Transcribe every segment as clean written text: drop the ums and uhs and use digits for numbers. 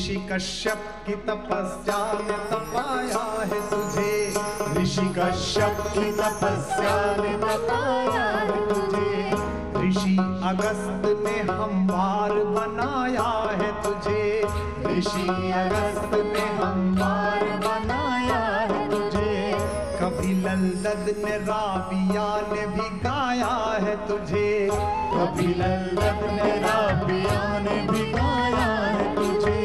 ऋषि कश्यप की तपस्या ने तपाया है तुझे, ऋषि कश्यप की तपस्या ने तपाया है तुझे, ऋषि अगस्त ने हमवार बनाया है तुझे, ऋषि अगस्त ने हमवार बनाया है तुझे, कभी लल्लद ने राबिया ने भी गाया है तुझे, कभी लल्लद ने राबिया ने भी गाया है तुझे,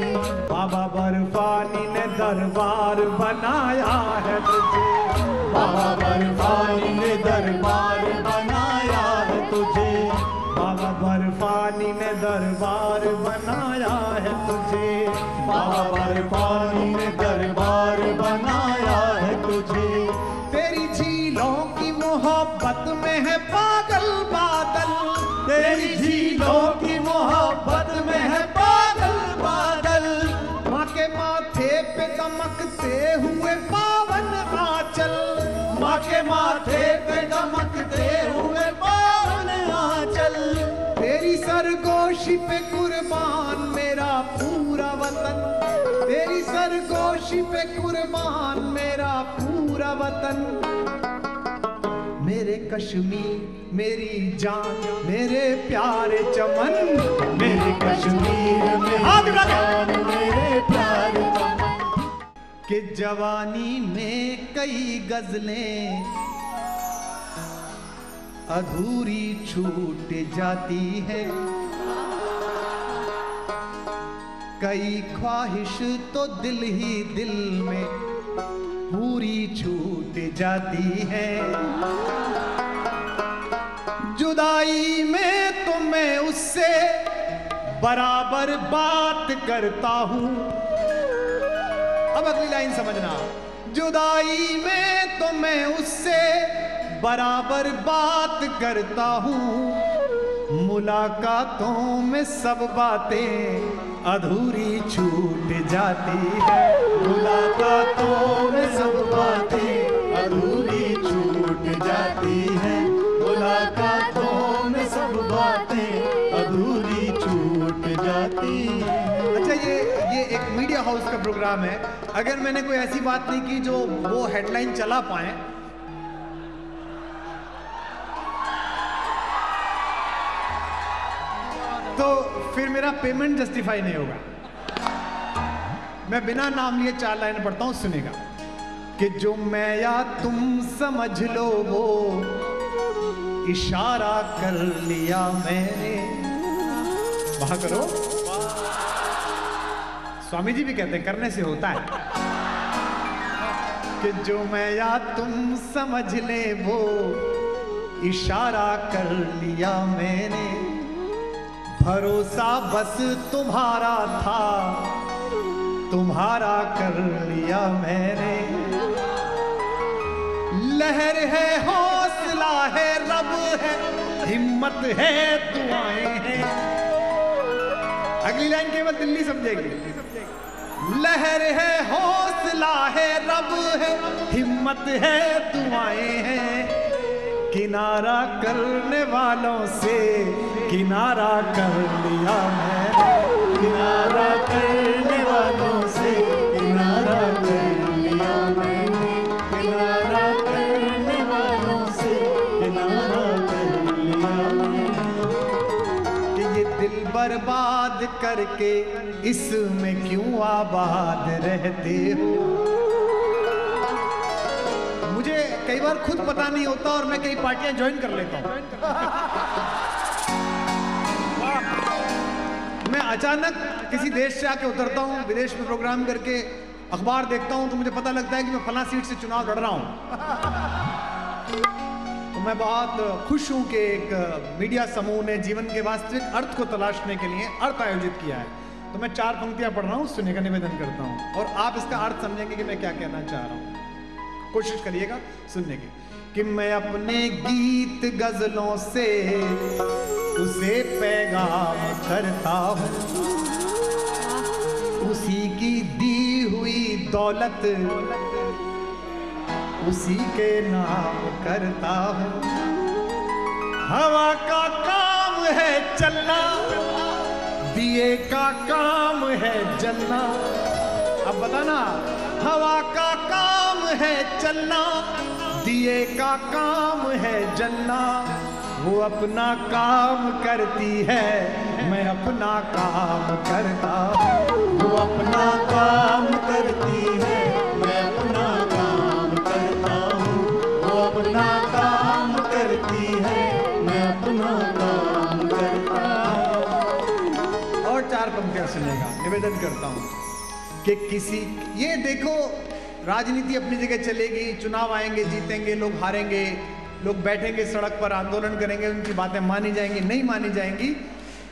बाबा बर्फानी ने दरबार बनाया है तुझे, बाबा बर्फानी ने दरबार बनाया है तुझे, बाबा बर्फानी ने दरबार बनाया है तुझे, बाबा बर्फानी ने दरबार बनाया है तुझे, तेरी झीलों की मोहब्बत में है पागल बादल, तेरी झीलों की मोहब्बत में है पागल बादल, माँ के माथे पे दमकते हुए पावन आंचल, माँ के माथे पे दमकते हुए पावन आंचल, तेरी सरगोशी पे कुर्बान मेरा पूरा वतन, तेरी सरगोशी पे कुर्बान मेरा पूरा वतन, मेरे कश्मीर मेरी जान मेरे प्यारे चमन, मेरे कश्मीर मेरी जान मेरे प्यारे चमन, कि जवानी में कई गजलें अधूरी छूट जाती है, कई ख्वाहिश तो दिल ही दिल में पूरी छूट जाती है, जुदाई में तो मैं उससे बराबर बात करता हूँ, अब अगली लाइन समझना, जुदाई में तो मैं उससे बराबर बात करता हूँ, मुलाकातों में सब बातें अधूरी छूट जाती है, मुलाकातों में सब बातें अधूरी छूट जाती है, मुलाकातों में सब बातें अधूरी छूट जाती है। अच्छा, ये एक मीडिया हाउस का प्रोग्राम है, अगर मैंने कोई ऐसी बात नहीं की जो वो हेडलाइन चला पाए तो फिर मेरा पेमेंट जस्टिफाई नहीं होगा। मैं बिना नाम लिए 4 लाइन पढ़ता हूं, सुनेगा कि जो मैं या तुम समझ लो वो इशारा कर लिया मैंने, वहां करो, स्वामी जी भी कहते हैं करने से होता है, कि जो मैं या तुम समझ ले वो इशारा कर लिया मैंने, भरोसा बस तुम्हारा था तुम्हारा कर लिया मैंने, लहर है हौसला है रब है हिम्मत है दुआएं हैं, अगली लाइन केवल दिल्ली समझेगी, लहर है हौसला है रब है हिम्मत है दुआएं हैं, किनारा करने वालों से किनारा कर लिया मैंने, किनारा करने वालों से किनारा कर लिया मैंने, किनारा करने वालों से किनारा कर लिया मैंने, कि ये दिल बर्बाद करके इसमें क्यों आबाद रहते हो, मुझे कई बार खुद पता नहीं होता और मैं कई पार्टियां ज्वाइन कर लेता हूं। मैं अचानक किसी देश से आके उतरता हूं, विदेश में प्रोग्राम करके अखबार देखता हूं तो मुझे पता लगता है कि मैं फला सीट से चुनाव लड़ रहा हूं। तो मैं बहुत खुश हूं कि एक मीडिया समूह ने जीवन के वास्तविक अर्थ को तलाशने के लिए अर्थ आयोजित किया है। तो मैं 4 पंक्तियां पढ़ रहा हूं, सुनने का निवेदन करता हूं और आप इसका अर्थ समझेंगे कि मैं क्या कहना चाह रहा हूं। कोशिश करिएगा सुनने की। कि मैं अपने गीत गजलों से उसे पैगाम करता हूँ, उसी की दी हुई दौलत उसी के नाम करता हूँ। हवा का काम है चलना, दिए का काम है जलना। अब बताना, हवा का काम है चलना, दिए का काम है जलना। वो अपना काम करती है, मैं अपना काम करता हूँ। वो अपना काम करती है, मैं अपना काम करता हूँ। वो अपना काम करती है, मैं अपना काम करता हूँ। और 4 पंक्तियां सुनेगा, निवेदन करता हूँ कि किसी, ये देखो राजनीति अपनी जगह चलेगी, चुनाव आएंगे, जीतेंगे, लोग हारेंगे, लोग बैठेंगे सड़क पर, आंदोलन करेंगे, उनकी बातें मानी जाएंगी, नहीं मानी जाएंगी।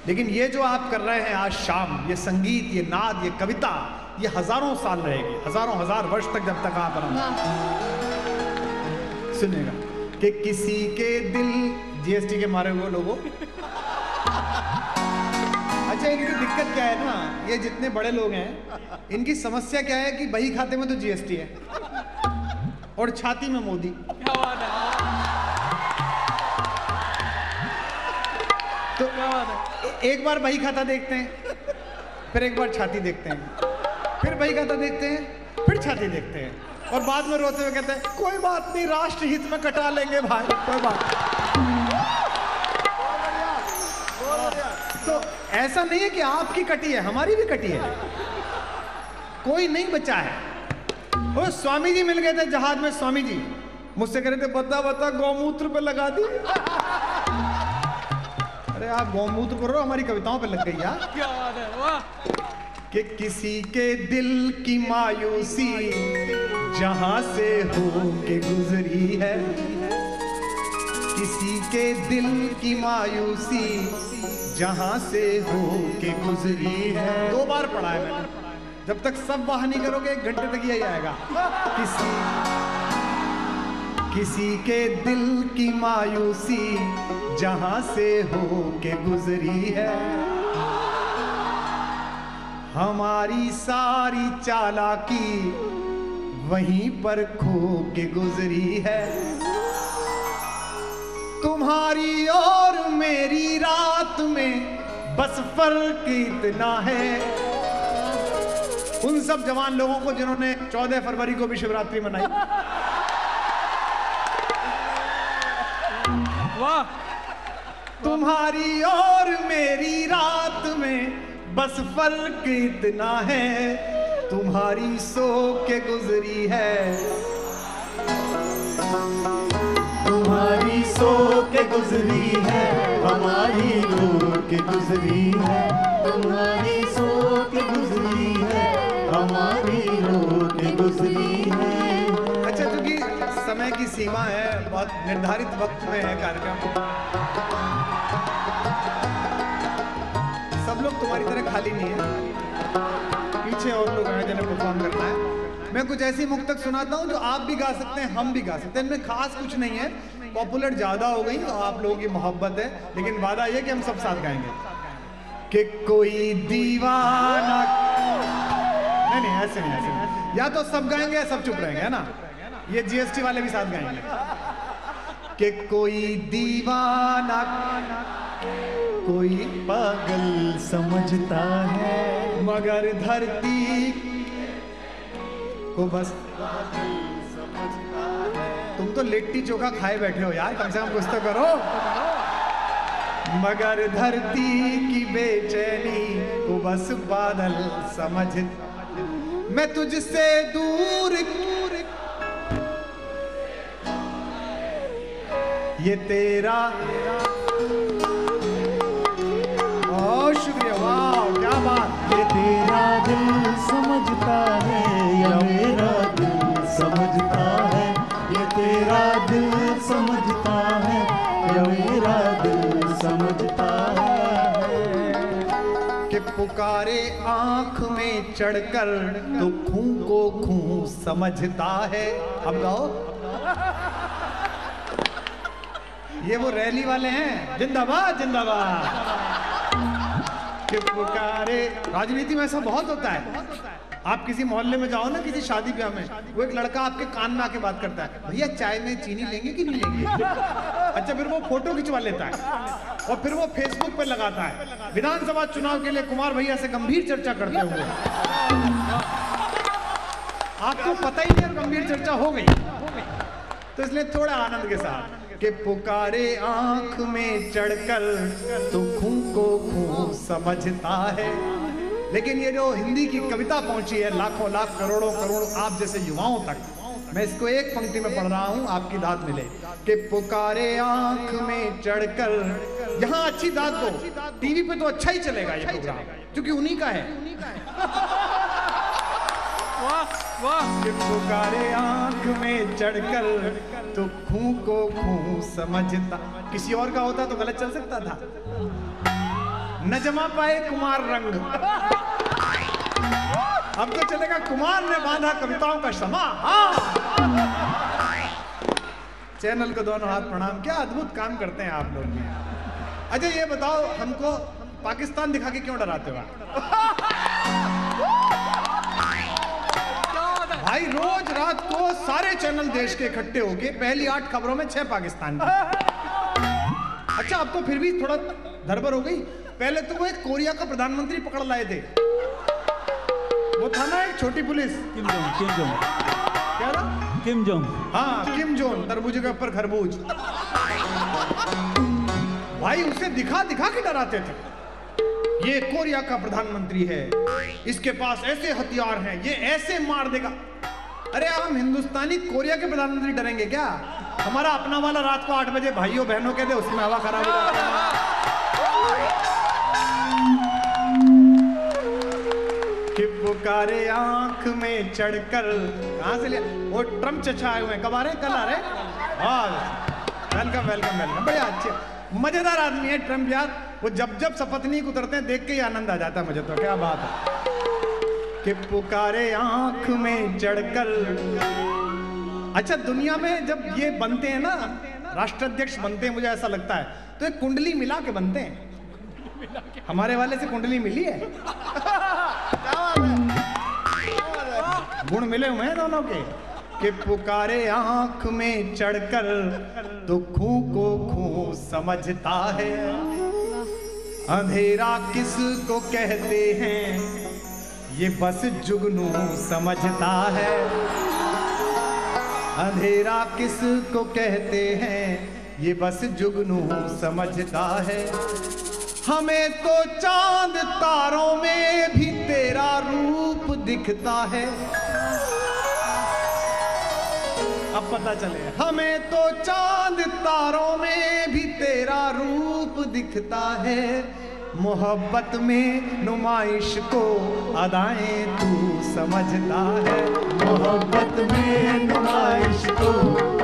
लेकिन ये जो आप कर रहे हैं आज शाम, ये संगीत, ये नाद, ये कविता, ये हजारों साल रहेगी, हजारों हजार वर्ष तक, जब तक आप सुनेगा कि किसी के दिल, जीएसटी के मारे हुए लोगों। अच्छा, इनकी दिक्कत क्या है ना, ये जितने बड़े लोग हैं, इनकी समस्या क्या है कि बही खाते में तो जीएसटी है और छाती में मोदी। क्या बात है। तो एक बार बही खाता देखते हैं, फिर एक बार छाती देखते हैं, फिर बही खाता देखते हैं, फिर छाती देखते हैं, और बाद में रोते हुए कहते हैं कोई बात नहीं, राष्ट्र हित में कटा लेंगे भाई, कोई बात नहीं। तो ऐसा नहीं है कि आपकी कटी है, हमारी भी कटी है, कोई नहीं बचा है। वो स्वामी जी मिल गए थे जहाज में, स्वामी जी मुझसे कह रहे थे बता बता गौमूत्र पे लगा दी। अरे आप गौमूत्र पर रहो, हमारी कविताओं पे लग गई यार। क्या बात है, वाह। कि किसी के दिल की मायूसी जहां से हो के गुजरी है, किसी के दिल की मायूसी जहां से हो के गुजरी है। 2 बार पढ़ा है मैंने, जब तक सब वाह नहीं करोगे 1 घंटे तक यही आएगा। किसी के दिल की मायूसी जहां से हो के गुजरी है, हमारी सारी चालाकी वहीं पर खो के गुजरी है। तुम्हारी और मेरी रात में बस फर्क इतना है, उन सब जवान लोगों को जिन्होंने 14 फरवरी को भी शिवरात्रि मनाई। वाह। तुम्हारी और मेरी रात में बस फर्क इतना है, तुम्हारी सो के गुजरी है, तुम्हारी सो के गुजरी है, हमारी रो के गुजरी है, तुम्हारी सो के गुजरी है, हमारी रो के गुजरी है। अच्छा, क्योंकि समय की सीमा है, बहुत निर्धारित वक्त में है कार्यक्रम, सब लोग तुम्हारी तरह खाली नहीं है, पीछे और लोग हैं जिन्हें परफॉर्म करना है। मैं कुछ ऐसी मुक्तक सुनाता हूँ जो आप भी गा सकते हैं, हम भी गा सकते हैं, इनमें खास कुछ नहीं है, पॉपुलर ज्यादा हो गई और आप लोगों की मोहब्बत है, लेकिन वादा ये कि हम सब साथ गाएंगे। कि कोई दीवाना, नहीं ऐसे नहीं, ऐसे नहीं, या तो सब गाएंगे या सब चुप रहेंगे, है ना, ये जीएसटी वाले भी साथ गाएंगे। कि कोई दीवाना कोई पागल समझता है, मगर धरती को बस समझता है। तुम तो लिट्टी चोखा खाए बैठे हो यार, कम से कम कुछ तो करो। मगर धरती की बेचैनी को बस बादल समझ, मैं तुझसे दूर ये तेरा, बहुत शुक्रिया, वाह क्या बात। ये तेरा दिल समझता है या मेरा दिल समझता है, ये तेरा दिल समझता है या मेरा दिल समझता है। कि पुकारे आंख में चढ़कर तो खूं को खूं समझता है। अब गाओ, ये वो रैली वाले हैं, जिंदाबाद जिंदाबाद। कि पुकारे, राजनीति में ऐसा बहुत होता है, आप किसी मोहल्ले में जाओ ना, किसी शादी ब्याह में, वो एक लड़का आपके कान में आके बात करता है, भैया चाय में चीनी लेंगे कि नहीं लेंगे? अच्छा, फिर वो फोटो खिंचवा लेता है और फिर वो फेसबुक पे लगाता है, विधानसभा चुनाव के लिए कुमार भैया से गंभीर चर्चा करते हुए। आपको पता ही नहीं और गंभीर चर्चा हो गई। तो इसलिए थोड़ा आनंद के साथ कि पुकारे आंख में चढ़कर तो खूं को खूं समझता है। लेकिन ये जो हिंदी की कविता पहुंची है लाखों लाख करोड़ों करोड़ आप जैसे युवाओं तक, मैं इसको एक पंक्ति में पढ़ रहा हूं, आपकी दाद मिले कि पुकारे आंख में चढ़कर, यहां अच्छी दाद दो, टीवी पे तो अच्छा ही चलेगा ये प्रोग्राम क्योंकि उन्हीं का है। वाह, कि पुकारे आंख में चढ़कर तो खूं को खूं समझता। किसी और का होता तो गलत चल सकता था। न जमा पाए कुमार रंग, अब तो चलेगा कुमार ने बांधा कविताओं का क्षमा। चैनल को दोनों हाथ प्रणाम, क्या अद्भुत काम करते हैं आप लोग। अच्छा ये बताओ, हमको पाकिस्तान दिखा के क्यों डराते हो भाई? रोज रात को सारे चैनल देश के इकट्ठे होके पहली 8 खबरों में 6 पाकिस्तान की। अच्छा अब तो फिर भी थोड़ा धड़बड़ हो गई। पहले तो वो एक कोरिया का प्रधानमंत्री पकड़ लाए थे, वो था ना एक छोटी पुलिस, किम जोंग क्या था? किम जोंग, हाँ किम जोंग, तरबूज के ऊपर खरबूज। भाई उसे दिखा दिखा के डराते थे, ये कोरिया का प्रधानमंत्री है, इसके पास ऐसे हथियार हैं, ये ऐसे मार देगा। अरे अब हम हिंदुस्तानी कोरिया के प्रधानमंत्री डरेंगे क्या? हमारा अपना वाला रात को 8 बजे भाइयों बहनों के दे, उसमें हवा खराब हो जाती है। कि पुकारे आंख में चढ़कर, कहां से लिया? वो ट्रम्प चचा आए हुए हैं, कब आ रहे हैं? कल आ रहे हैं। वेलकम वेलकम वेलकम, बढ़िया अच्छे मजेदार आदमी है ट्रम्प यार। वो जब जब शपथनीक उतरते हैं देख के ही आनंद आ जाता है मुझे तो, क्या बात है। कि पुकारे आंख में चढ़कर। अच्छा दुनिया में जब ये बनते हैं ना, राष्ट्राध्यक्ष बनते हैं, मुझे ऐसा लगता है तो एक कुंडली मिला के बनते हैं। हमारे वाले से कुंडली मिली है, गुण मिले हुए हैं दोनों के। कि पुकारे आंख में चढ़कर तो खूं को खूं समझता है। अंधेरा किसको कहते हैं ये बस जुगनू समझता है। अंधेरा किसको कहते हैं ये बस जुगनू समझता है। हमें तो चांद तारों में भी तेरा रूप दिखता है। अब पता चले, हमें तो चांद तारों में भी तेरा रूप दिखता है। मोहब्बत में नुमाइश को अदाएं तू समझता है। मोहब्बत में नुमाइश को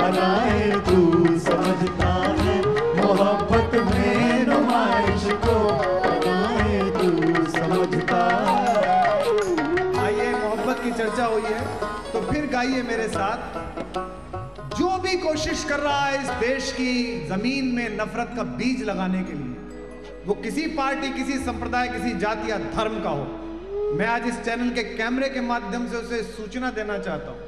अदाएं तू समझता है। मोहब्बत में नुमाइश को अदाएं तू समझता है। आइए मोहब्बत की चर्चा हुई है तो फिर गाइए मेरे साथ। जो भी कोशिश कर रहा है इस देश की जमीन में नफरत का बीज लगाने के लिए, वो किसी पार्टी, किसी संप्रदाय, किसी जाति या धर्म का हो, मैं आज इस चैनल के कैमरे के माध्यम से उसे सूचना देना चाहता हूं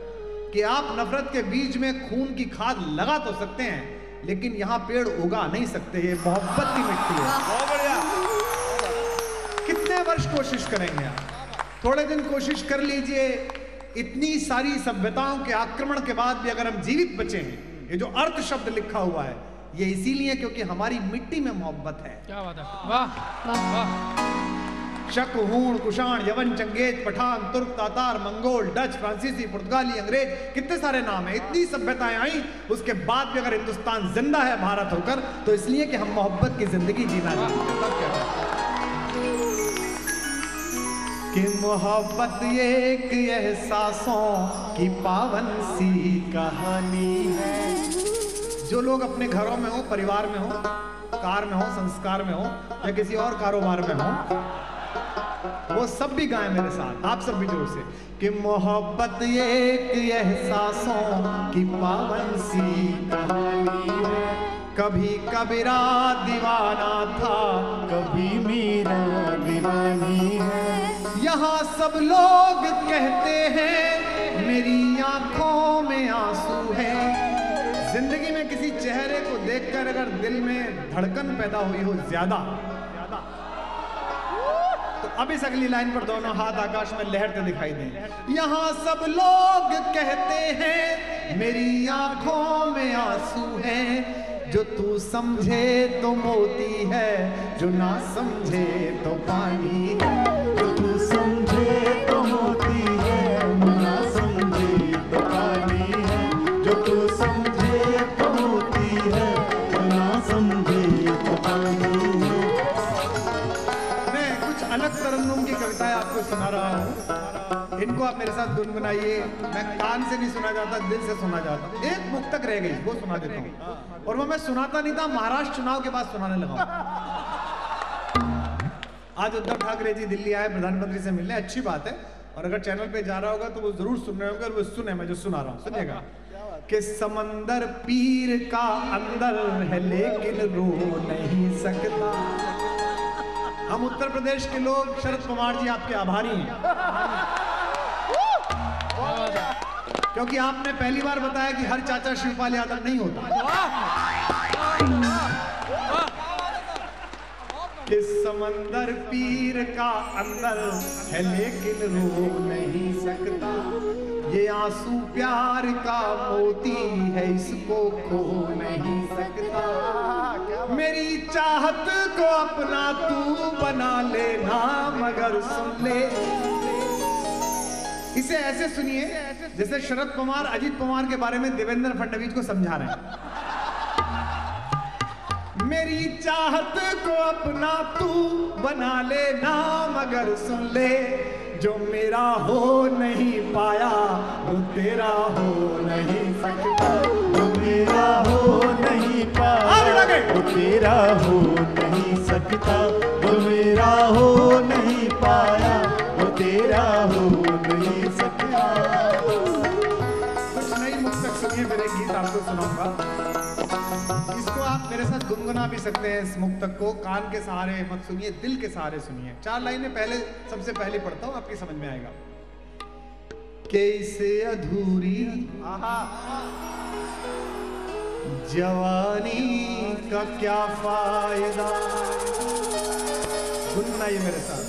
कि आप नफरत के बीज में खून की खाद लगा तो सकते हैं लेकिन यहां पेड़ उगा नहीं सकते। ये मोहब्बत की मिट्टी है। बहुत बढ़िया। कितने वर्ष कोशिश करेंगे आप? थोड़े दिन कोशिश कर लीजिए। इतनी सारी सभ्यताओं के आक्रमण के बाद भी अगर हम जीवित बचे हैं, ये जो अर्थ शब्द लिखा हुआ है ये इसीलिए क्योंकि हमारी मिट्टी में मोहब्बत है। क्या बात है, वाह वाह। शक, हूण, कुषाण, यवन, चंगेज, पठान, तुर्क, तातार, मंगोल, डच, फ्रांसीसी, पुर्तगाली, अंग्रेज, कितने सारे नाम हैं। इतनी सभ्यताएं आई, उसके बाद भी अगर हिंदुस्तान जिंदा है भारत होकर तो इसलिए कि हम मोहब्बत की जिंदगी जीना चाहते हैं। कि मोहब्बत ये एक एहसासों की पावन सी कहानी है। जो लोग अपने घरों में हो, परिवार में हो, कार में हो, संस्कार में हो या किसी और कारोबार में हो, वो सब भी गाएं मेरे साथ, आप सब भी जोर से। कि मोहब्बत ये एक एहसासों की पावन सी कहानी है। कभी कबीरा दीवाना था, कभी मीरा दीवानी है। यहाँ सब लोग कहते हैं मेरी आंखों में आंसू है। जिंदगी में किसी चेहरे को देखकर अगर दिल में धड़कन पैदा हुई हो ज्यादा, तो अब इस अगली लाइन पर दोनों हाथ आकाश में लहरते दिखाई दें। यहाँ सब लोग कहते हैं मेरी आंखों में आंसू है, जो तू समझे तो मोती है, जो ना समझे तो पानी है। जो तू समझे तो मोती है, ना समझे तो पानी है। जो तू समझे तो मोती है, ना समझे तो पानी है। मैं कुछ अलग तरन्नुम की कविताएं आपको सुना रहा हूँ, इनको आप मेरे साथ गुनगुनाइए। मैं कान से नहीं सुना जाता, दिल से सुना जाता। एक मुक्तक रह गई, वो सुना देता हूँ, और वो मैं सुनाता नहीं था, महाराष्ट्र चुनाव के बाद सुनाने लगा। आज उद्धव ठाकरे जी दिल्ली आए प्रधानमंत्री से मिलने, अच्छी बात है, और अगर चैनल पे जा रहा होगा तो वो जरूर सुन रहे होंगे, और वो सुने मैं जो सुना रहा हूँ, सुनिएगा। कि समंदर पीर का अंदर है लेकिन रो नहीं सकता। हम उत्तर प्रदेश के लोग शरद पवार जी आपके आभारी हैं, क्योंकि आपने पहली बार बताया कि हर चाचा शिवपाल यादव नहीं होता। इस समंदर पीर का अंदर है लेकिन रो नहीं सकता। ये आंसू प्यार का मोती है, इसको खो नहीं सकता। मेरी चाहत को अपना तू बना लेना, मगर सुन ले। इसे ऐसे सुनिए जैसे शरद पवार अजीत पवार के बारे में देवेंद्र फडणवीस को समझा रहे हैं। मेरी चाहत को अपना तू बना लेना, मगर सुन ले, जो मेरा हो नहीं पाया वो तेरा हो नहीं सकता। जो मेरा हो नहीं पाया वो तेरा हो नहीं सकता। जो मेरा हो नहीं पाया वो तेरा हो नहीं सकता। कुछ नई मुक्तक सुनिए, मेरे गीत आपको सुनाऊंगा। इसको आप मेरे साथ गुनगुना भी सकते हैं। इस मुक्तक को कान के सहारे मत सुनिए, दिल के सहारे सुनिए। 4 लाइनें पहले सबसे पहले पढ़ता हूं, आपकी समझ में आएगा। कैसे अधूरी जवानी का क्या फायदा। गुनगुनाइए मेरे साथ।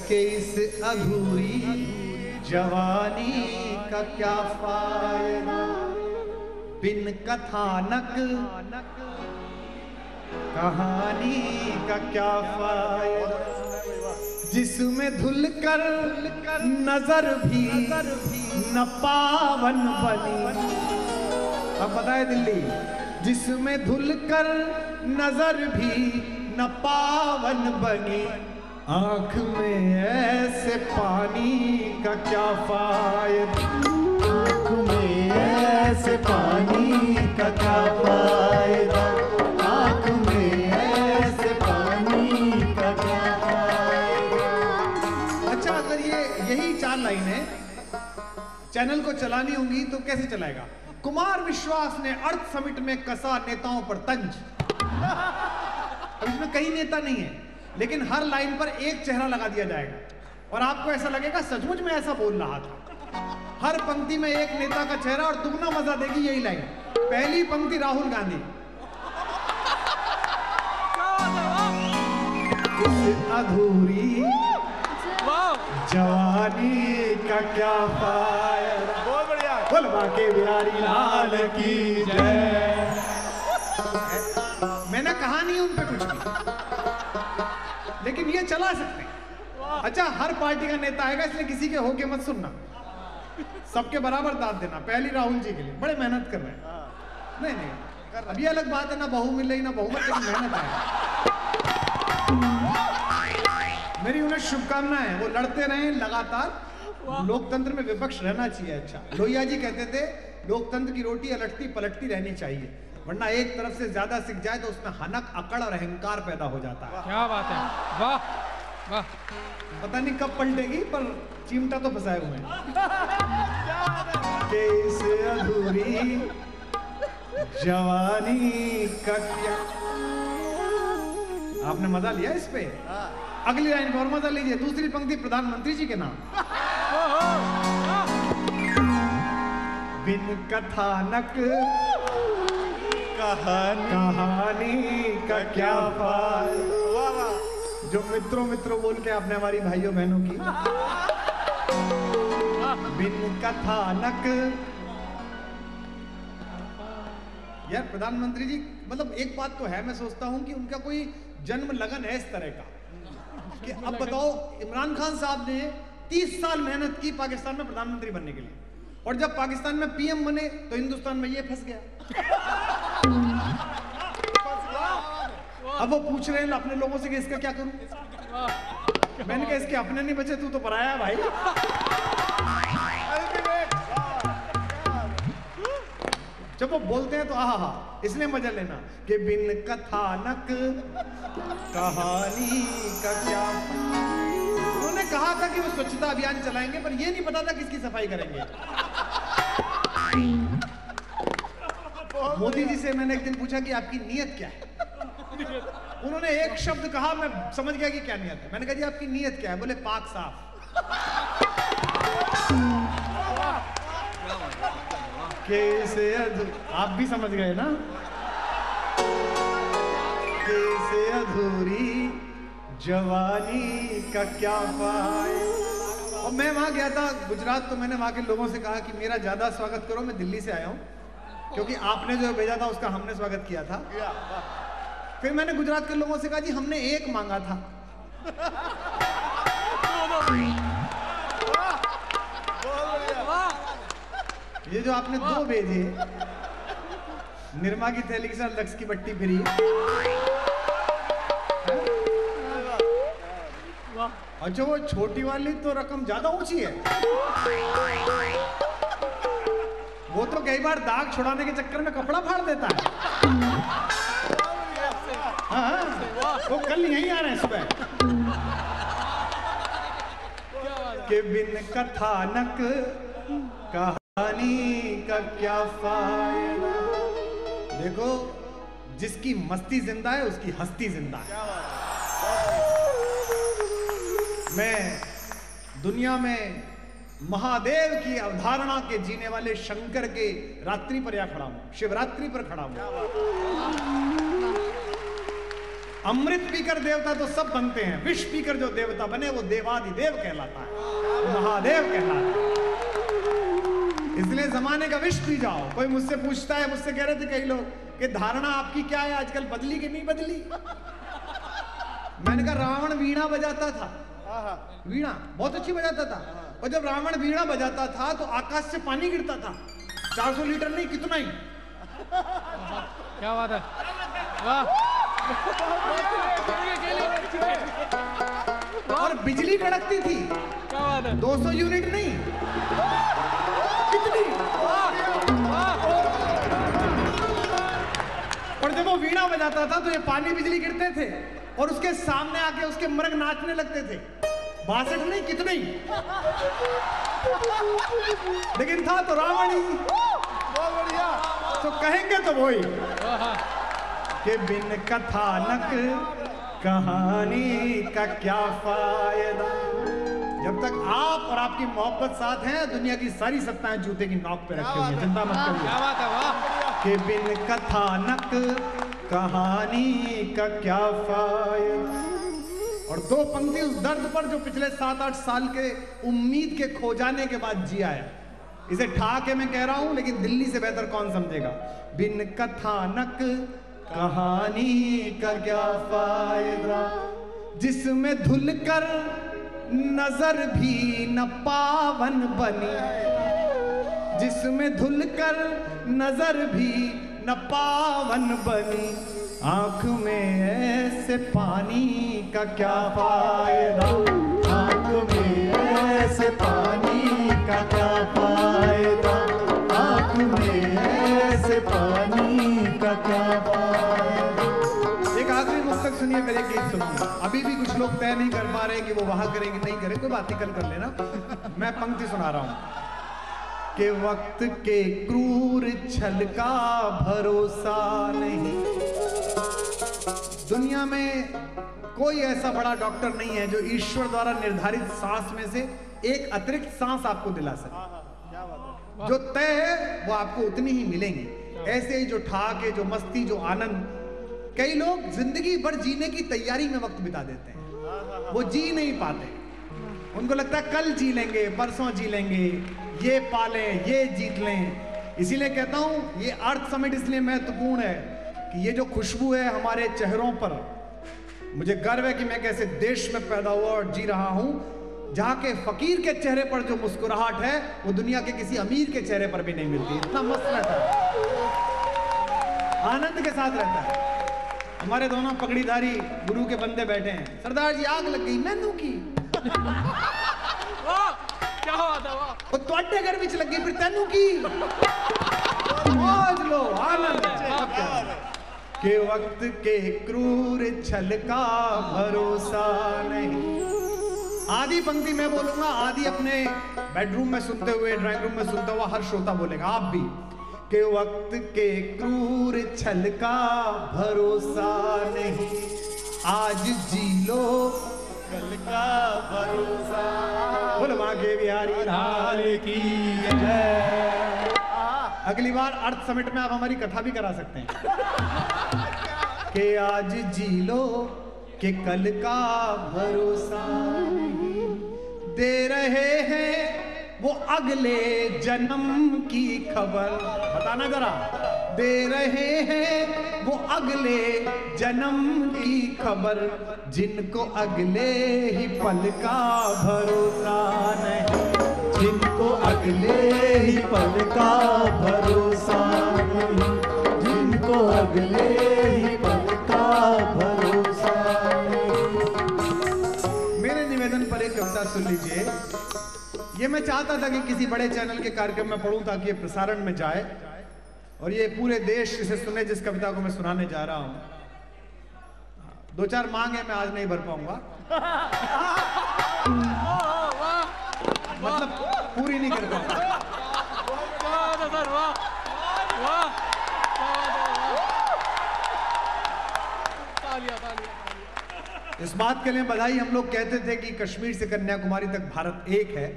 कैसे अधूरी जवानी का क्या फायदा, बिन कथानक कहानी का क्या फायदा। जिसमें धुल कर नजर भी न पावन बनी। अब बताए दिल्ली। जिसमें धुल कर नजर भी न पावन बनी, आंख में ऐसे पानी का क्या फायदा। आंख में ऐसे पानी का क्या फायदा। आंख में ऐसे पानी का क्या फायदा। अच्छा, अगर यही 4 लाइनें चैनल को चलानी होंगी तो कैसे चलाएगा? कुमार विश्वास ने अर्थ समिट में कसा नेताओं पर तंज। अब इसमें कई नेता नहीं है, लेकिन हर लाइन पर एक चेहरा लगा दिया जाएगा और आपको ऐसा लगेगा सचमुच में ऐसा बोल रहा था। हर पंक्ति में एक नेता का चेहरा और दुगना मजा देगी यही लाइन। पहली पंक्ति राहुल गांधी। इस अधूरी जवानी का क्या फायदा। बहुत बढ़िया। बोल बाके बिहारी लाल की जय। मैंने कहा नहीं उन पे कुछ भी, लेकिन ये चला सकते हैं। अच्छा, हर पार्टी का नेता आएगा, इसलिए किसी के होके मत सुनना, सबके बराबर दाद देना। पहली राहुल जी के लिए बड़े मेहनत कर रहे हैं। नहीं, अब ये अलग बात है, ना बहू मिल रही ना बहुमत, लेकिन मेहनत आएगा। मेरी उन्हें शुभकामनाएं, वो लड़ते रहें लगातार। लोकतंत्र में विपक्ष रहना चाहिए। अच्छा, लोहिया जी कहते थे लोकतंत्र की रोटी अलटती पलटती रहनी चाहिए, वरना एक तरफ से ज्यादा सिक जाए तो उसमें हनक, अकड़ और अहंकार पैदा हो जाता है। क्या बात है, वाह वाह। पता नहीं कब पलटेगी, पर चिमटा तो फंसाए हुए हैं। कैसे अधूरी जवानी का क्या। आपने मजा लिया इस पे? अगली लाइन को और मजा लीजिए, दूसरी पंक्ति प्रधानमंत्री जी के नाम। बिन कथानक कहानी का क्या फायदा। जो मित्रों बोल के आपने हमारी भाइयों बहनों की बिन कथानक। यार प्रधानमंत्री जी, मतलब एक बात तो है, मैं सोचता हूं कि उनका कोई जन्म लगन है इस तरह का कि अब बताओ, इमरान खान साहब ने 30 साल मेहनत की पाकिस्तान में प्रधानमंत्री बनने के लिए, और जब पाकिस्तान में पीएम बने तो हिंदुस्तान में ये फंस गया। अब वो पूछ रहे हैं अपने लोगों से कि इसका क्या करूं। मैंने कहा इसके अपने नहीं बचे, तू तो पराया है भाई। जब वो बोलते हैं तो आहा, इसलिए मजा लेना कि बिन कथानक कहानी का क्या। उन्होंने कहा था कि वो स्वच्छता अभियान चलाएंगे, पर ये नहीं पता था किसकी सफाई करेंगे। मोदी जी से मैंने एक दिन पूछा कि आपकी नीयत क्या है। उन्होंने एक शब्द कहा, मैं समझ गया कि क्या नियत है। मैंने कहा जी आपकी नीयत क्या है। बोले पाक साफ। कैसे आप भी समझ गए ना। कैसे अधूरी जवानी का क्या फायदा। और मैं वहां गया था गुजरात, तो मैंने वहां के लोगों से कहा कि मेरा ज्यादा स्वागत करो, मैं दिल्ली से आया हूं, क्योंकि आपने जो भेजा था उसका हमने स्वागत किया था। फिर मैंने गुजरात के लोगों से कहा जी हमने एक मांगा था। ये जो आपने 2 भेजे, निरमा की थैली के साथ लक्स की बट्टी फ्री। अच्छा वो छोटी वाली तो रकम ज्यादा ऊंची है। वो तो कई बार दाग छुड़ाने के चक्कर में कपड़ा फाड़ देता है। हाँ, वो कल यहीं आ रहे हैं सुबह। के बिन कथानक कहानी का क्या फायदा। देखो, जिसकी मस्ती जिंदा है उसकी हस्ती जिंदा है। मैं दुनिया में महादेव की अवधारणा के जीने वाले शंकर के रात्रि पर या खड़ा हूं, शिवरात्रि पर खड़ा हूं। अमृत पीकर देवता तो सब बनते हैं, विष पीकर जो देवता बने वो देवादिदेव कहलाता है, महादेव कहलाता है। इसलिए जमाने का विष पी जाओ। कोई मुझसे पूछता है, मुझसे कह रहे थे कई लोग कि धारणा आपकी क्या है आजकल, बदली कि नहीं बदली। मैंने कहा रावण वीणा बजाता था, वीणा बहुत अच्छी बजाता था, और जब रावण वीणा बजाता था तो आकाश से पानी गिरता था, 400 लीटर नहीं, कितना ही। क्या बात है, वाह। और बिजली कड़कती थी, क्या बात है, 200 यूनिट नहीं, कितनी। और जब वो वीणा बजाता था तो ये पानी बिजली गिरते थे, और उसके सामने आके उसके मर्ग नाचने लगते थे। 62 नहीं, कितने ही। लेकिन था तो रावण ही। बहुत बढ़िया। तो कहेंगे तो वही कि बिन कथानक कहानी का क्या फायदा। जब तक आप और आपकी मोहब्बत साथ हैं, दुनिया की सारी सत्ताएं जूते की नोक पे रखी हुई हैं, चिंता मत करिए। क्या बात है, वाह। कि बिन कथानक कहानी का क्या फायदा। और 2 पंक्ति उस दर्द पर जो पिछले 7-8 साल के उम्मीद के खो जाने के बाद जिया है। इसे ठाके मैं कह रहा हूं, लेकिन दिल्ली से बेहतर कौन समझेगा। बिन कथानक कहानी का क्या फायदा, जिसमें धुलकर नजर भी न पावन बनी, जिसमें धुलकर नजर भी न पावन बनी, आंख में ऐसे पानी का क्या फायदा। आंख में ऐसे पानी का क्या फायदा, आंख में ऐसे पानी का क्या फायदा। एक आखिरी मुक्तक सुनिए, मेरे गीत सुनिए। अभी भी कुछ लोग तय नहीं कर पा रहे कि वो वहां करेंगे नहीं करें, कोई बात नहीं, कल कर लेना। मैं पंक्ति सुना रहा हूं कि वक्त के क्रूर छल का भरोसा नहीं। दुनिया में कोई ऐसा बड़ा डॉक्टर नहीं है जो ईश्वर द्वारा निर्धारित सांस में से एक अतिरिक्त सांस आपको दिला सके। जो तय है वो आपको उतनी ही मिलेंगी। ऐसे ही जो ठाक है, जो मस्ती, जो आनंद, कई लोग जिंदगी भर जीने की तैयारी में वक्त बिता देते हैं, वो जी नहीं पाते। उनको लगता है कल जी लेंगे, परसों जी लेंगे, ये पालें, ये जीत लें। इसीलिए कहता हूं ये अर्थ समिट इसलिए महत्वपूर्ण है कि ये जो खुशबू है हमारे चेहरों पर, मुझे गर्व है कि मैं कैसे देश में पैदा हुआ और जी रहा हूं जहां के फकीर के चेहरे पर जो मुस्कुराहट है वो दुनिया के किसी अमीर के चेहरे पर भी नहीं मिलती। इतना मस्त रहता है, आनंद के साथ रहता है। हमारे दोनों पगड़ीधारी गुरु के बंदे बैठे हैं। सरदार जी आग लग गई मैनू की, वाह क्या बात है, वाह। वो ਤੁਹਾਡੇ घर ਵਿੱਚ लगी फिर तेनू की। मौज लो, आनंद के वक्त के क्रूर छल का भरोसा नहीं। आधी पंक्ति मैं बोलूंगा, आधी अपने बेडरूम में सुनते हुए, ड्राइंग रूम में सुनता हुआ हर श्रोता बोलेगा, आप भी। के वक्त के क्रूर छल का भरोसा नहीं, आज जी लो कल का भरोसा। बोल मां के बिहारी लाल की जय। अगली बार अर्थ समिट में आप हमारी कथा भी करा सकते हैं कि आज जी लो कि कल का भरोसा नहीं, दे रहे हैं वो अगले जन्म की खबर। बताना जरा, दे रहे हैं वो अगले जन्म की खबर, जिनको अगले ही पल का भरोसा नहीं, जिनको अगले ही पल का भरोसा नहीं, जिनको अगले ही पल का भरोसा नहीं। मेरे निवेदन पर एक कविता सुन लीजिए। ये मैं चाहता था कि किसी बड़े चैनल के कार्यक्रम में पढ़ूं ताकि ये प्रसारण में जाए और ये पूरे देश इसे सुने, जिस कविता को मैं सुनाने जा रहा हूं। दो चार मांग है, मैं आज नहीं भर पाऊंगा, मतलब पूरी नहीं कर पाऊंगा। इस बात के लिए बधाई। हम लोग कहते थे कि कश्मीर से कन्याकुमारी तक भारत एक है,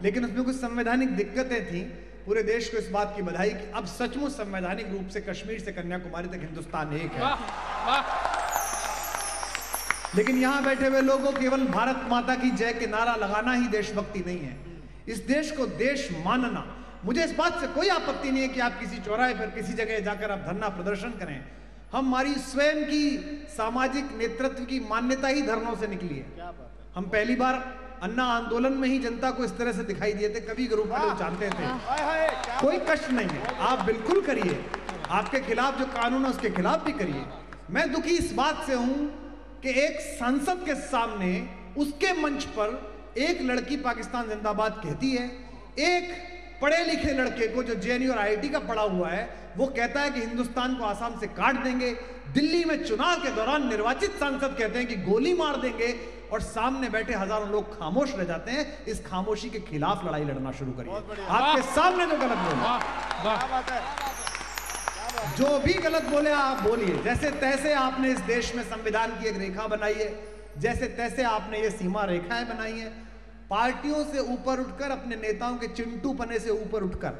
लेकिन उसमें कुछ संवैधानिक दिक्कतें थी। पूरे देश को इस बात की बधाई कि अब सचमुच संवैधानिक रूप से कश्मीर से कन्याकुमारी तक हिंदुस्तान एक है। लेकिन यहां बैठे हुए लोगों केवल भारत माता की जय के नारा लगाना ही देशभक्ति नहीं है, इस देश को देश मानना। मुझे इस बात से कोई आपत्ति नहीं है कि आप किसी चौराहे पर किसी जगह जाकर आप धरना प्रदर्शन करें। हमारी स्वयं की सामाजिक नेतृत्व की मान्यता ही धरनों से निकली है। हम पहली बार अन्ना आंदोलन में ही जनता को इस तरह से दिखाई दिए थे, कभी ग्रुप में लोग जानते थे। कोई कष्ट नहीं है, आप बिल्कुल करिए, आपके खिलाफ जो कानून है उसके खिलाफ भी करिए। मैं दुखी इस बात से हूं कि एक संसद के सामने उसके मंच पर एक लड़की पाकिस्तान जिंदाबाद कहती है, एक पढ़े लिखे लड़के को जो जेएनयू और आईआईटी का पढ़ा हुआ है वो कहता है कि हिंदुस्तान को आसाम से काट देंगे। दिल्ली में चुनाव के दौरान निर्वाचित सांसद कहते हैं कि गोली मार देंगे, और सामने बैठे हजारों लोग खामोश रह जाते हैं। इस खामोशी के खिलाफ लड़ाई लड़ना शुरू करिए। आपके सामने जो गलत बोले, जो भी गलत बोले आप बोलिए। जैसे तैसे आपने इस देश में संविधान की एक रेखा बनाई है, जैसे तैसे आपने ये सीमा रेखाएं बनाई हैं। पार्टियों से ऊपर उठकर, अपने नेताओं के चिंटू पने से ऊपर उठकर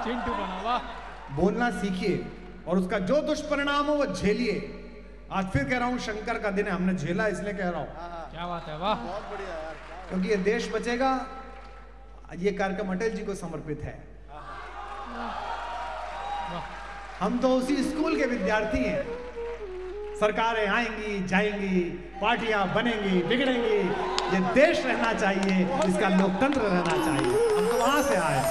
चिंटू बना, वाह। बोलना सीखिए और उसका जो दुष्परिणाम हो वो झेलिए। आज फिर कह रहा हूं, शंकर का दिन है, हमने झेला इसलिए कह रहा हूं। क्या बात है, वाह। बहुत बढ़िया यार, क्योंकि ये देश बचेगा। ये कार्यक्रम अटल जी को समर्पित है। हम तो उसी स्कूल के विद्यार्थी हैं। सरकारें आएंगी जाएंगी, पार्टियां बनेंगी बिगड़ेंगी, ये देश रहना चाहिए, इसका लोकतंत्र रहना चाहिए। हम तो वहां से आए।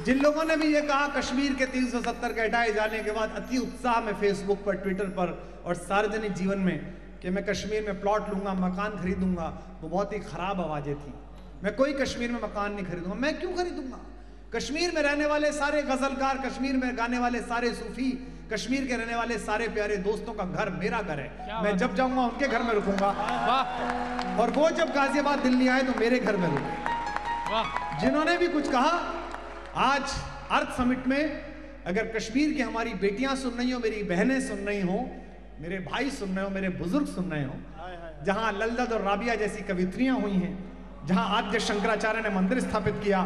जिन लोगों ने भी ये कहा कश्मीर के 370 के हटाए जाने के बाद अति उत्साह में फेसबुक पर, ट्विटर पर और सार्वजनिक जीवन में कि मैं कश्मीर में प्लॉट लूंगा, मकान खरीदूंगा, वो बहुत ही खराब आवाजें थी। मैं कोई कश्मीर में मकान नहीं खरीदूंगा। मैं क्यों खरीदूंगा? कश्मीर में रहने वाले सारे गजलकार, कश्मीर में गाने वाले सारे सूफी, कश्मीर के रहने वाले सारे प्यारे दोस्तों का घर मेरा घर है। मैं जब जाऊंगा उनके घर में रुकूंगा, और वो जब गाजियाबाद दिल्ली आए तो मेरे घर में रुके। जिन्होंने भी कुछ कहा, आज अर्थ समिट में अगर कश्मीर की हमारी बेटियां सुन रही हो, मेरी बहनें सुन रही हो, मेरे भाई सुन रहे हो, मेरे बुजुर्ग सुन रहे हो, जहां ललदत और राबिया जैसी कवित्रियां हुई हैं, जहां आद्य शंकराचार्य ने मंदिर स्थापित किया,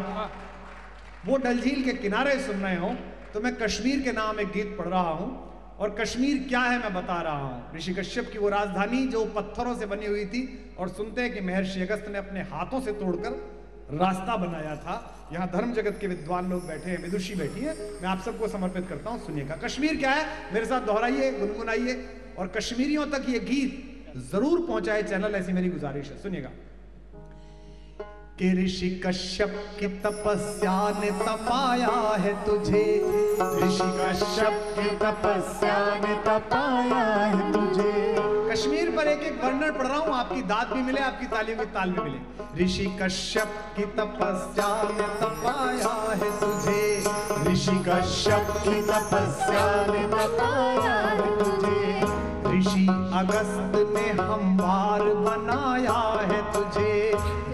वो डल झील के किनारे सुन रहे हो, तो मैं कश्मीर के नाम एक गीत पढ़ रहा हूं। और कश्मीर क्या है मैं बता रहा हूं। ऋषि कश्यप की वो राजधानी जो पत्थरों से बनी हुई थी, और सुनते हैं कि महर्षि अगस्त ने अपने हाथों से तोड़कर रास्ता बनाया था। यहाँ धर्म जगत के विद्वान लोग बैठे हैं, विदुषी बैठी है, मैं आप सबको समर्पित करता हूँ, सुनिएगा। कश्मीर क्या है, मेरे साथ दोहराइए, गुनगुनाइए, और कश्मीरियों तक ये गीत जरूर पहुंचाए चैनल, ऐसी मेरी गुजारिश है। सुनिएगा। कि ऋषि कश्यप की तपस्या ने तपाया है तुझे, ऋषि कश्यप की तपस्या ने तपाया है तुझे। कश्मीर पर एक एक वर्णन पढ़ रहा हूं, आपकी दाद भी मिले, आपकी तालियों की ताल भी मिले। ऋषि कश्यप की तपस्या ने तपाया है तुझे, ऋषि कश्यप की तपस्या ने तपाया है तुझे। ऋषि अगस्त ने हमवार बनाया है तुझे,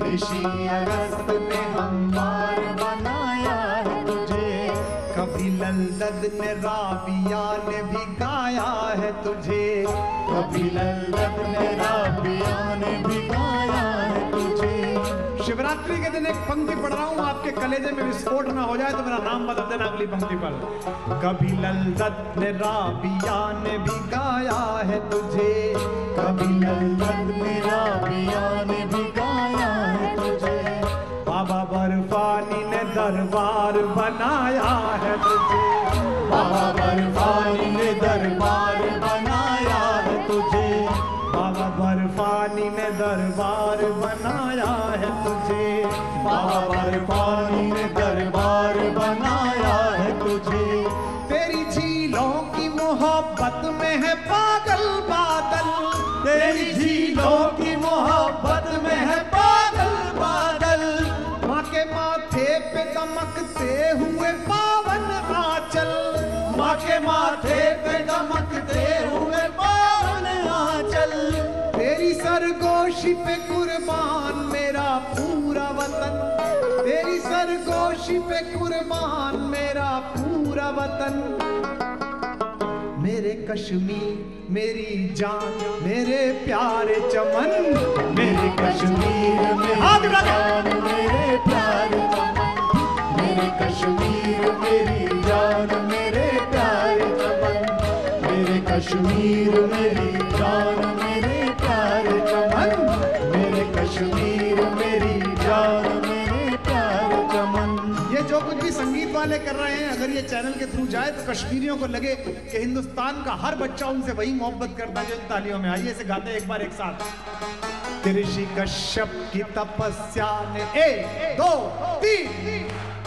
ऋषि अगस्त ने हमवार बनाया है तुझे। कभी ललदत ने राबिया ने भी गाया है तुझे, कभी ललदत ने राबिया ने भी गाया है तुझे। शिवरात्रि के दिन एक पंक्ति पढ़ रहा हूं, आपके कलेजे में विस्फोट ना हो जाए तो मेरा नाम बदल देना अगली पंक्ति पर। कभी ललदत ने राबिया ने भी गाया है तुझे, कभी ललदत ने राबिया ने भी गाया है तुझे। बाबा बर्फानी ने दरबार बनाया है तुझे, बाबा बर्फानी ने दरबार बनाया है तुझे। बाबा बर्फानी ने दरबार बनाया है तुझे, बाबा बर्फानी ने दरबार बनाया है तुझे। तेरी झीलों की मोहब्बत में है पागल बादल, तेरी झीलों की मोहब्बत में है पागल बादल। माँ के माथे पे दमकते हुए पावन आंचल, माँ के माथे पे दमकते हुए पावन आंचल। तेरी सरगोशी पे कुर्बान मेरा पूरा वतन, तेरी सरगोशी पे कुर्बान मेरा पूरा वतन। मेरे कश्मीर मेरी जान मेरे प्यारे चमन, मेरे कश्मीर मेरी जान मेरे प्यारे चमन। मेरे कश्मीर मेरी जान मेरे प्यारे चमन, मेरे कश्मीर मेरी जान मेरे प्यारे चमन। मेरे कश्मीर मेरी जान मेरे प्यारे चमन। ये जो कुछ भी संगीत वाले कर रहे हैं, अगर ये चैनल के थ्रू जाए तो कश्मीरियों को लगे कि हिंदुस्तान का हर बच्चा उनसे वही मोहब्बत करता है जो इन तालियों में। आइए इसे गाते एक बार एक साथ। ऋषि कश्यप की तपस्या ने 1 2 3।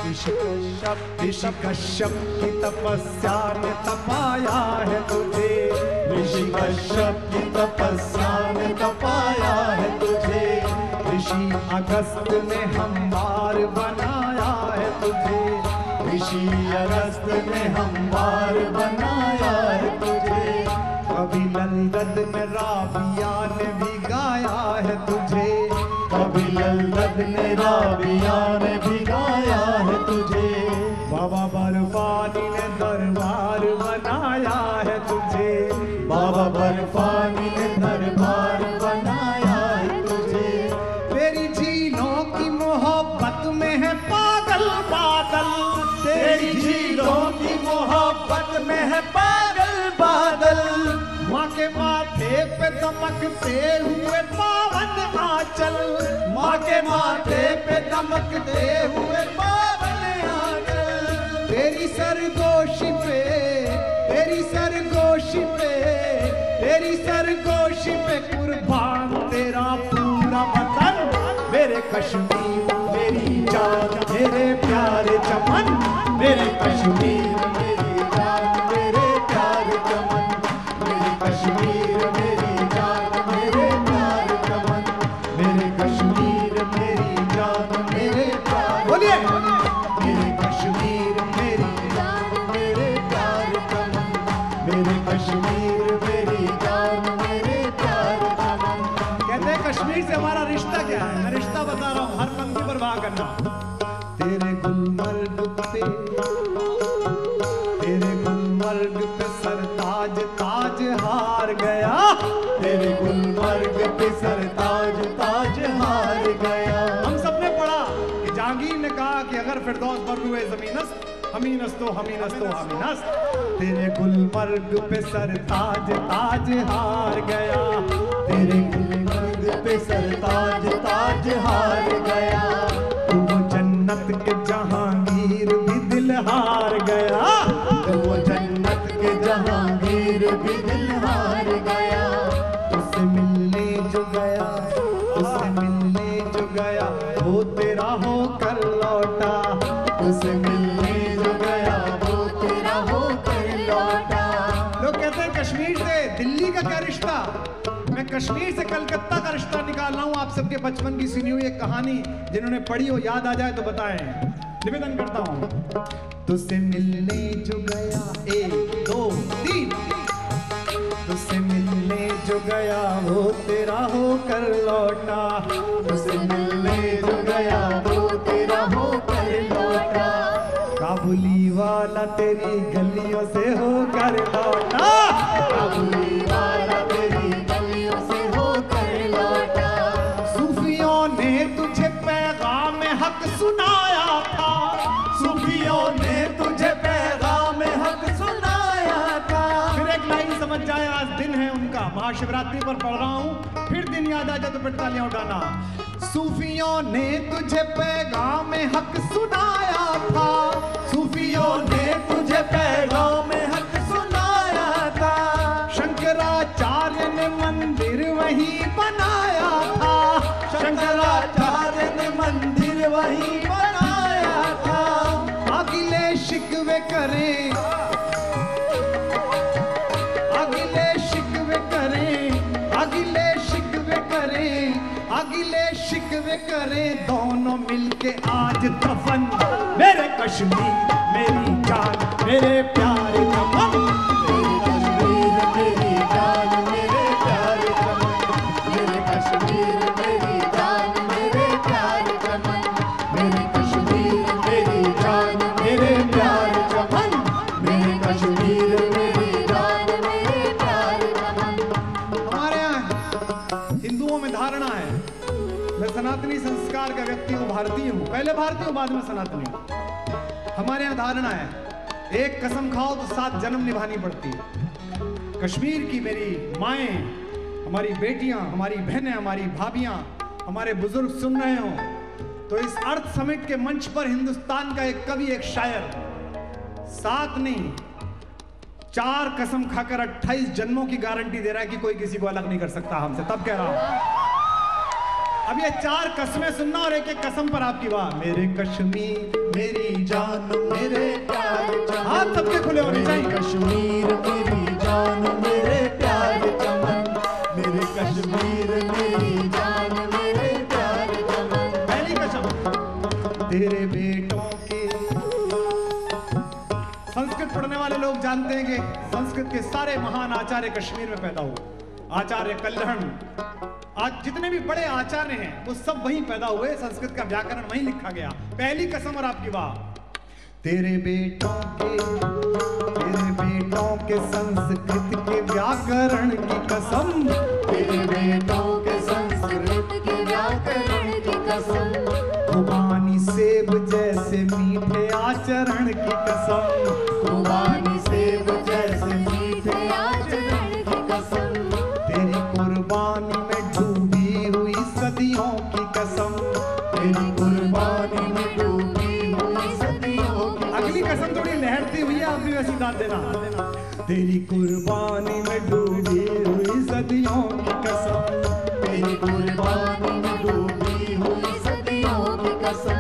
ऋषि कश्यप की तपस्या ने तपाया है तुझे, ऋषि कश्यप की तपस्या ने तपाया है तुझे। ऋषि अगस्त ने हमवार बनाया है तुझे, ऋषि अगस्त ने हमवार बनाया है तुझे। कभी ललदत ने राबिया ने भी गाया है तुझे, कभी ललदत ने राबिया ने भी गाया है तुझे। बाबा बर्फानी ने दरबार बनाया है तुझे, बाबा बर्फानी ने दरबार बनाया है तुझे। तेरी झीलों की मोहब्बत में है पागल बादल, तेरी झीलों की मोहब्बत में है पागल बादल। माँ के माथे पे दमकते हुए पावन आंचल, माँ के माथे पे दमकते हुए पावन आंचल। तेरी सरगोशी पे, तेरी सरगोशी पे, तेरी सरगोशी पे कुर्बान तेरा पूरा वतन। मेरे कश्मीर मेरी जान मेरे प्यारे चमन, मेरे कश्मीर मेरी जान मेरे प्यारे चमन। मेरे कश्मीर मेरी जान मेरे प्यारे चमन, मेरे कश्मीर मेरी जान मेरे प्यारे। बोलिए। मेरे कश्मीर मेरी जान मेरे प्यारे चमन, मेरे कश्मीर मेरी जान मेरे प्यारे चमन। कहते हैं कश्मीर से हमारा रिश्ता क्या है, मैं रिश्ता बता रहा हूँ, हर पंक्ति पर वाह करना। तेरे गुलमर्ग पे, तेरे गया। हम सबने पढ़ा कि जहांगीर ने कहा कि अगर फिरदौस बर्रुए ज़मीनस्त हमीनस तो हमीनस तो हमीनस, तेरे गुलमर्ग पे सर ताज ताज हार गया, तेरे गुलमर्ग पे सर ताज ताज हार गया। तू वो जन्नत के जहांगीर भी दिल हार गया, तो वो जन्नत के जहांगीर भी दिल हार गया। उससे मिलने जो गया, उससे मिलने जो गया वो तेरा होकर लौटा, उससे मिलने जो गया वो तेरा होकर लौटा। लोग कहते हैं कश्मीर से दिल्ली का क्या रिश्ता, मैं कश्मीर से कलकत्ता का रिश्ता निकाल रहा हूँ। आप सबके बचपन की सुनी हुई एक कहानी जिन्होंने पढ़ी हो याद आ जाए तो बताएं, निवेदन करता हूँ। तुझसे मिलने जो गया 1 2 3, तुझसे मिलने जो गया वो तेरा होकर लौटा, उससे मिलने जो गया वो तेरा होकर लौटा। काबुली वाला तेरी गलियों से होकर लौटा, काबुली वाला तेरी गलियों से होकर लौटा। सूफियों ने तुझे पैगाम हक सुनाया था, सूफियों ने तुझे पैगाम हक सुनाया था। फिर एक लाइन समझ जाए, आज दिन है उनका, महाशिवरात्रि पर पढ़ रहा हूँ, फिर दिन याद आ जाए तो फिर तालियां उठाना। सूफियों ने तुझे पैगाम हक सुनाया था, सूफियों ने तुझे पैगाम हक सुनाया था। शंकराचार्य ने मंदिर वहीं बनाया था, शंकराचार्य ने मंदिर वहीं बनाया था। अगिले शिकवे करें, अगिले शिकवे करें, अगिले शिकवे करें, अगिले शिकवे करें, दोनों मिलके आज दफन। मेरे कश्मीर मेरी जान मेरे प्यारे चमन, मेरे कश्मीर मेरी जान मेरे प्यारे चमन। मेरे कश्मीर मेरी जान मेरे प्यारे चमन। मेरे कश्मीर मेरी जान मेरे प्यारे चमन। मेरे कश्मीर मेरी जान मेरे प्यारे चमन। हमारे यहाँ हिंदुओं में धारणा है, मैं सनातनी संस्कार का व्यक्ति हूँ, भारतीय हूँ, पहले भारतीय हूँ बाद में सनातनी हूँ। हमारे यहाँ धारणा है एक कसम खाओ तो 7 जन्म निभानी पड़ती है। कश्मीर की मेरी माएँ, हमारी बेटियां, हमारी बहनें, हमारी भाभियां, हमारे बुजुर्ग सुन रहे हो तो इस अर्थ समिट के मंच पर हिंदुस्तान का एक कवि, एक शायर 7 नहीं 4 कसम खाकर 28 जन्मों की गारंटी दे रहा है कि कोई किसी को अलग नहीं कर सकता हमसे, तब कह रहा हूं। अब ये 4 कसमें सुनना और एक एक कसम पर आपकी वाह। मेरे कश्मीर मेरी जान मेरे प्यारे चमन। हाथ सबके खुले होने मेरे चाहिए। कश्मीर मेरी जान मेरे प्यारे चमन। मेरे कश्मीर मेरी जान मेरे प्यारे चमन। पहली कसम, तेरे बेटों के, संस्कृत पढ़ने वाले लोग जानते हैं कि संस्कृत के सारे महान आचार्य कश्मीर में पैदा हुए। आचार्य कल्हण, आज जितने भी बड़े आचार्य हैं वो सब वहीं पैदा हुए, संस्कृत का व्याकरण वहीं लिखा गया। पहली कसम और आपकी वाह। तेरे बेटों के संस्कृत के व्याकरण की कसम, तेरे बेटों के संस्कृत के व्याकरण की कसम। खुबानी सेब जैसे मीठे आचरण की कसम, खुबानी सेब जैसे मीठे आचरण की कसम। तेरी कुर्बानी में डूबी हुई सदियों की कसम, तेरी कुर्बानी में डूबी हुई सदियों की। अगली कसम थोड़ी लहरती हुई है, आप भी वैसी दाद देना। तेरी कुर्बानी में डूबी हुई सदियों की कसम, तेरी कुर्बानी में डूबी हुई सदियों की कसम।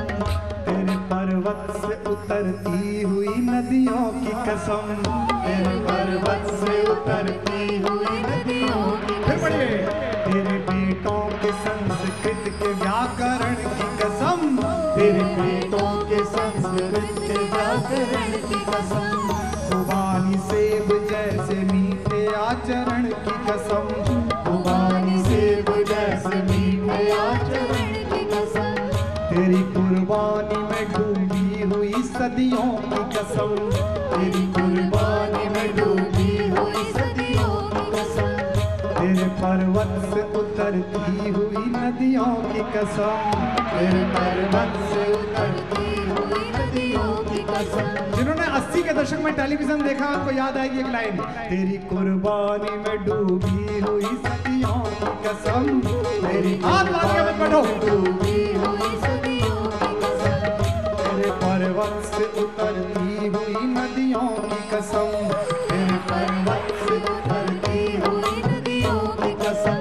तेरे पर्वत से उतरती हुई नदियों की कसम, तेरे पर्वत से उतरती हुई नदियों की फिर पढ़िए। तेरे बेटों के संस्कृत के व्याकरण की कसम, तेरे बेटों के संस्कृत के व्याकरण की कसम। खुबानी सेब जैसे मीठे आचरण की कसम, खुबानी सेब जैसे मीठे आचरण की कसम। तेरी कुर्बानी में डूबी हुई सदियों की कसम, तेरी कुर्बानी में डूबी हुई सदियों की कसम। तेरे पर्वत से उतरती हुई नदियों की कसम, तेरे पर्वत से उतरती हुई नदियों की कसम। जिन्होंने 80 के दशक में टेलीविजन देखा उनको याद आएगी एक लाइन, तेरी कुर्बानी में डूबी हुई सदियों की कसम, तेरी हाथ मार के मत बैठो, डूबी हुई सदियों की कसम। तेरे पर्वत से उतरती हुई नदियों की कसम, तेरे पर्वत से उतरती हुई नदियों की कसम।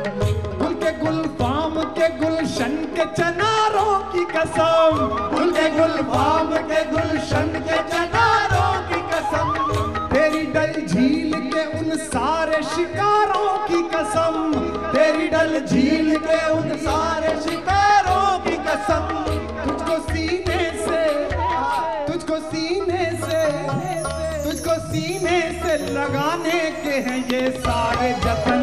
गुल के गुलफाम के गुलशन के चनारों की कसम, गुल के गुलफाम के गुलशन के चनारों की कसम। तेरी डल झील के उन सारे शिकारों की कसम, तेरी डल झील के उन सारे शिकारों की कसम। तुझको सीने से, तुझको सीने से, तुझको सीने से लगाने के हैं ये सारे जतन।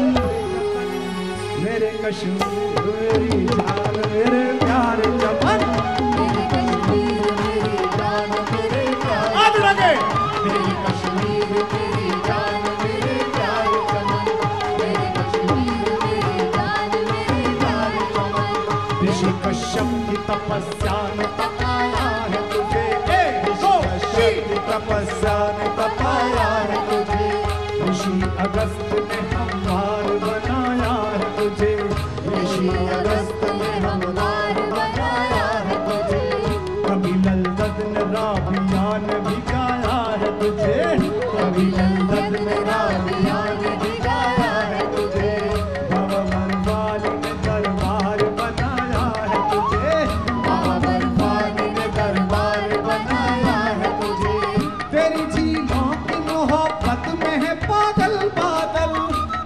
मेरे कश्मीर मेरी जान मेरे प्यार चमन, मेरे कश्मीर मेरी जान मेरे प्यार। आज लगे मेरे कश्मीर मेरी जान मेरे प्यार चमन। मेरे कश्मीर मेरी जान मेरे प्यार चमन। ऋषि कश्यप की तपस्या ने तपाया है तुझे, ऋषि तपस्या ने तपाया है तुझे। ऋषि अगस्त ने हमवार बनाया है तुझे, ऋषि अगस्त ने हमवार बनाया है तुझे। कभी ललदत ने राबिया ने भी गाया है तुझे, कभी लंदन में राबिया ने भी गाया है तुझे। बाबर वाली ने दरबार बनाया है तुझे, बाबर वाली ने दरबार बनाया है तुझे। तेरी झीलों की मोहब्बत में है पागल बादल,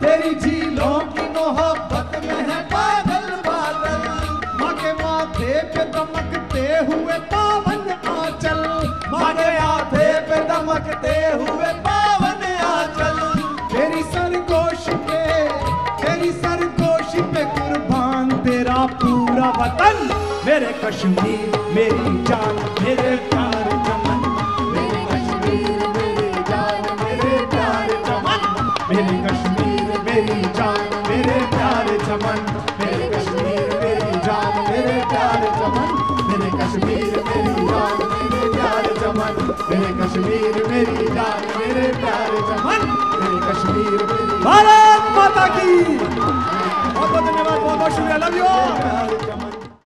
तेरी झीलों की मोहब्बत में है पागल बादल। माँ के माथे पे दमकते हुए पावन आंचल, माँ के माथे पे दमकते हुए पावन आंचल। तेरी सरगोश पे, तेरी सरगोश पे कुर्बान तेरा पूरा वतन। मेरे कश्मीर मेरी जान मेरे प्यार चमन, मेरे कश्मीर मेरी जान मेरे प्यार चमन। मेरे कश्मीर मेरी जान मेरे प्यार चमन, मेरे कश्मीर मेरी जान मेरे प्यार चमन। मेरे कश्मीर मेरी जान मेरे प्यार चमन। मेरे कश्मीर मेरी जान मेरे प्यार चमन। मेरे कश्मीर मेरी भारत माता की बहुत बहुत धन्यवाद, बहुत बहुत शुक्रिया, लव यू। प्यार चमन।